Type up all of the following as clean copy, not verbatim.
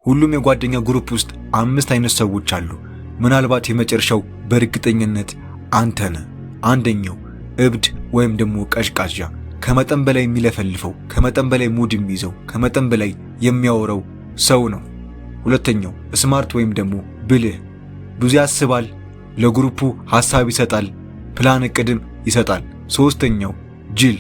ሁሉም የጓደኛ ግሩፕ ውስጥ 5 አይነት ሰዎች አሉ። ምናልባት የመጨረሻው በእርግጠኝነት አንተ ነህ። አንደኛው እብድ ወይም ደግሞ ቀዥቃዣ፣ ከመጠን በላይ የሚለፈልፈው፣ ከመጠን በላይ ሙድ የሚይዘው፣ ከመጠን በላይ የሚያወራው ሰው ነው። ሁለተኛው ስማርት ወይም ደግሞ ብልህ፣ ብዙ ያስባል፣ ለግሩፑ ሐሳብ ይሰጣል፣ ፕላን እቅድም ይሰጣል። ሶስተኛው ጅል፣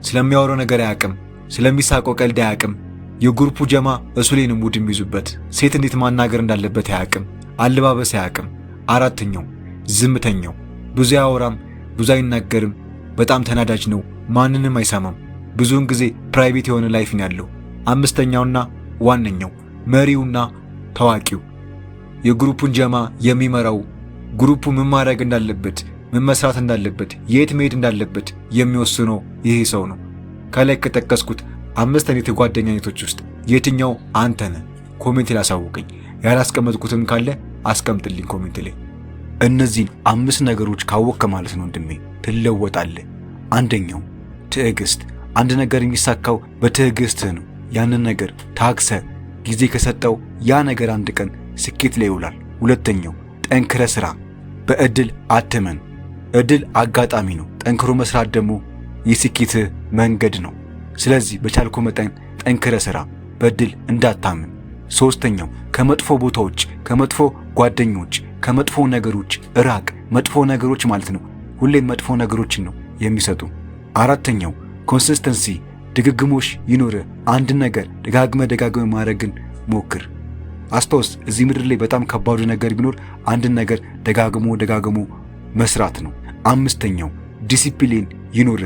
ስለሚያወራው ነገር አያውቅም፣ ስለሚሳቀው ቀልድ አያውቅም። የግሩፑ ጀማ እሱ ላይ ነው ሙድ የሚይዙበት። ሴት እንዴት ማናገር እንዳለበት አያውቅም፣ አለባበስ አያውቅም። አራተኛው ዝምተኛው፣ ብዙ አያወራም፣ ብዙ አይናገርም፣ በጣም ተናዳጅ ነው፣ ማንንም አይሰማም፣ ብዙውን ጊዜ ፕራይቬት የሆነ ላይፍ ነው ያለው። አምስተኛውና ዋነኛው መሪውና ታዋቂው፣ የግሩፑን ጀማ የሚመራው፣ ግሩፑ ምን ማድረግ እንዳለበት፣ ምን መስራት እንዳለበት፣ የት መሄድ እንዳለበት የሚወስነው ይሄ ሰው ነው። ከላይ ከጠቀስኩት 5 አይነት የጓደኛ አይነቶች ውስጥ የትኛው አንተ ነህ? ኮሜንት ላይ አሳውቀኝ። ያላስቀመጥኩትም ካለ አስቀምጥልኝ ኮሜንት ላይ። እነዚህን 5 ነገሮች ካወቅከ ማለት ነው ወንድሜ ትለወጣለህ። አንደኛው ትዕግስት። አንድ ነገር የሚሳካው በትዕግስትህ ነው። ያንን ነገር ታግሰ ጊዜ ከሰጠው ያ ነገር አንድ ቀን ስኬት ላይ ይውላል። ሁለተኛው ጠንክረ ስራ። በእድል አትመን። እድል አጋጣሚ ነው። ጠንክሮ መስራት ደግሞ የስኬትህ መንገድ ነው። ስለዚህ በቻልኩ መጠን ጠንክረ ስራ፣ በእድል እንዳታምን። ሶስተኛው ከመጥፎ ቦታዎች፣ ከመጥፎ ጓደኞች፣ ከመጥፎ ነገሮች ራቅ። መጥፎ ነገሮች ማለት ነው ሁሌም መጥፎ ነገሮችን ነው የሚሰጡ። አራተኛው ኮንሲስተንሲ፣ ድግግሞሽ ይኖር። አንድ ነገር ደጋግመ ማድረግን ሞክር። አስታውስ፣ እዚህ ምድር ላይ በጣም ከባዱ ነገር ቢኖር አንድን ነገር ደጋግሞ መስራት ነው። አምስተኛው ዲሲፕሊን ይኖር።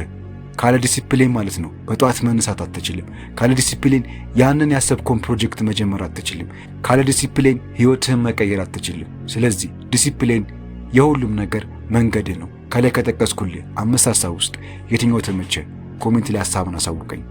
ካለ ዲሲፕሊን ማለት ነው በጠዋት መነሳት አትችልም። ካለ ዲሲፕሊን ያንን ያሰብከውን ፕሮጀክት መጀመር አትችልም። ካለ ዲሲፕሊን ህይወትህን መቀየር አትችልም። ስለዚህ ዲሲፕሊን የሁሉም ነገር መንገድ ነው። ከላይ ከጠቀስኩልህ 5 ሐሳብ ውስጥ የትኛው ተመቸ? ኮሜንት ላይ ሐሳብን አሳውቀኝ።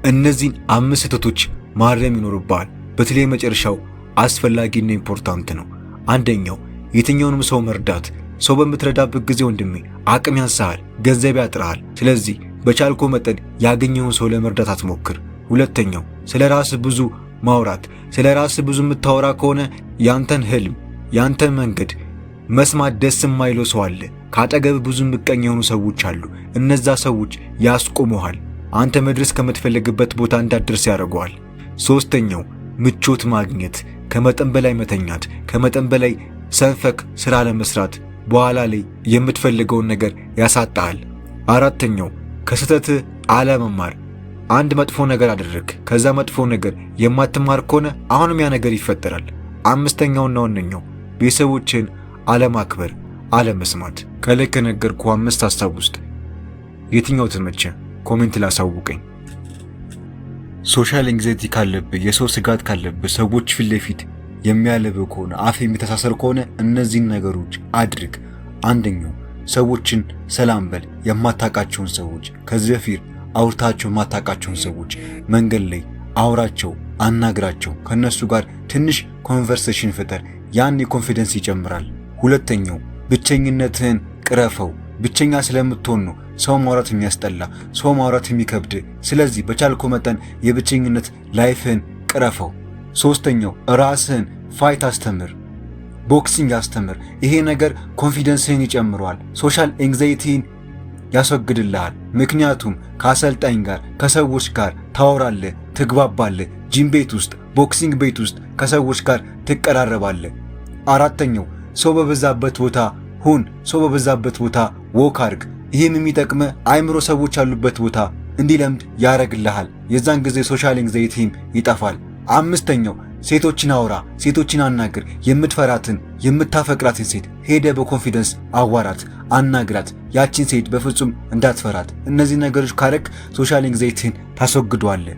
እነዚህን 5 ስህተቶች ማረም ይኖርብሃል። በተለይ መጨረሻው አስፈላጊና ኢምፖርታንት ነው። አንደኛው የትኛውንም ሰው መርዳት። ሰው በምትረዳበት ጊዜ ወንድሜ አቅም ያንሳል፣ ገንዘብ ያጥራል። ስለዚህ በቻልኮ መጠን ያገኘውን ሰው ለመርዳት አትሞክር። ሁለተኛው ስለ ራስህ ብዙ ማውራት። ስለ ራስህ ብዙ የምታወራ ከሆነ ያንተን ህልም፣ ያንተን መንገድ መስማት ደስ የማይለው ሰው አለ። ካጠገብ ብዙ ምቀኛ የሆኑ ሰዎች አሉ። እነዛ ሰዎች ያስቆሙሃል። አንተ መድረስ ከምትፈልግበት ቦታ እንዳትደርስ ያደርገዋል። ሶስተኛው ምቾት ማግኘት፣ ከመጠን በላይ መተኛት፣ ከመጠን በላይ ሰንፈክ ስራ ለመስራት በኋላ ላይ የምትፈልገውን ነገር ያሳጣሃል። አራተኛው ከስህተትህ አለመማር። አንድ መጥፎ ነገር አደረግ፣ ከዛ መጥፎ ነገር የማትማር ከሆነ አሁንም ያ ነገር ይፈጠራል። አምስተኛውና ዋነኛው ቤተሰቦችን አለማክበር፣ አለመስማት። ከላይ ከነገርኩህ 5 ሐሳብ ውስጥ የትኛው ተመቸ? ኮሜንት ላይ አሳውቀኝ። ሶሻል ኤንግዛይቲ ካለብህ፣ የሰው ስጋት ካለብህ፣ ሰዎች ፊት ለፊት የሚያለብህ ከሆነ፣ አፍ የሚተሳሰር ከሆነ እነዚህን ነገሮች አድርግ። አንደኛው ሰዎችን ሰላም በል። የማታውቃቸውን ሰዎች፣ ከዚህ በፊት አውርታቸው የማታውቃቸውን ሰዎች መንገድ ላይ አውራቸው፣ አናግራቸው። ከነሱ ጋር ትንሽ ኮንቨርሴሽን ፍጠር። ያን ኮንፊደንስ ይጨምራል። ሁለተኛው ብቸኝነትህን ቅረፈው። ብቸኛ ስለምትሆን ነው ሰው ማውራት የሚያስጠላ፣ ሰው ማውራት የሚከብድ። ስለዚህ በቻልኮ መጠን የብቸኝነት ላይፍህን ቅረፈው። ሶስተኛው ራስህን ፋይት አስተምር፣ ቦክሲንግ አስተምር። ይሄ ነገር ኮንፊደንስህን ይጨምረዋል፣ ሶሻል ኤንግዛይቲን ያስወግድልሃል። ምክንያቱም ከአሰልጣኝ ጋር ከሰዎች ጋር ታወራለህ፣ ትግባባለህ። ጂም ቤት ውስጥ፣ ቦክሲንግ ቤት ውስጥ ከሰዎች ጋር ትቀራረባለህ። አራተኛው ሰው በበዛበት ቦታ ሁን፣ ሰው በበዛበት ቦታ ወክ አድርግ። ይህም የሚጠቅመህ አእምሮ ሰዎች ያሉበት ቦታ እንዲለምድ ያደርግልሃል። የዛን ጊዜ ሶሻል ኤንግዛይቲም ይጠፋል። አምስተኛው ሴቶችን አውራ፣ ሴቶችን አናግር። የምትፈራትን የምታፈቅራትን ሴት ሄደ በኮንፊደንስ አዋራት፣ አናግራት። ያቺን ሴት በፍጹም እንዳትፈራት። እነዚህ ነገሮች ካረክ ሶሻል ኤንግዛይቲን ታስወግደዋለህ።